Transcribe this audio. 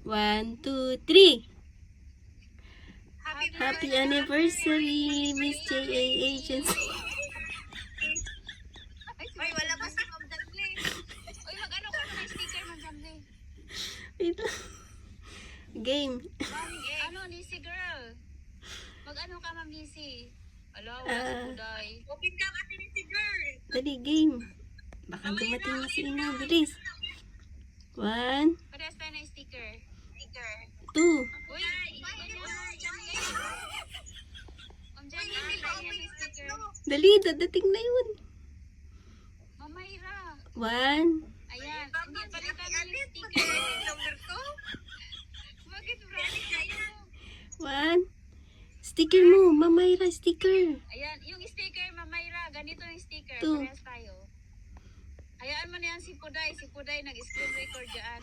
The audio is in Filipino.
1, 2, 3. Happy anniversary, Miss JA Agency. Ay, wala pa si Ma'am Jamli. Uy, mag-ano ka na sticker, Ma'am Jamli? Wait lang. Game. Ano, Nisi girl? Mag-ano ka, Ma'am Nisi? Ala, wala Ah. si Buday. Open ka kasi Nisi girl. Dali, game. Baka dumating na si Ina. Bilis. 1, Parehas tayo na sticker. 2. Uy, ganyan, Ma'am Jamli. Ma'am Jamli, ganyan yung sticker. Dali, dadating na yun. Ma'am Mayra. 1, Ayan, hindi palitan mo yung sticker. Number ko? Bakit brand kayo? 1. Sticker mo, Mamayra, sticker. Ayan, yung sticker, Ma'am Mayra, ganito yung sticker. Two. Parehas tayo. Hayaan mo na yan si Puday. Si Puday nag-screen record dyan.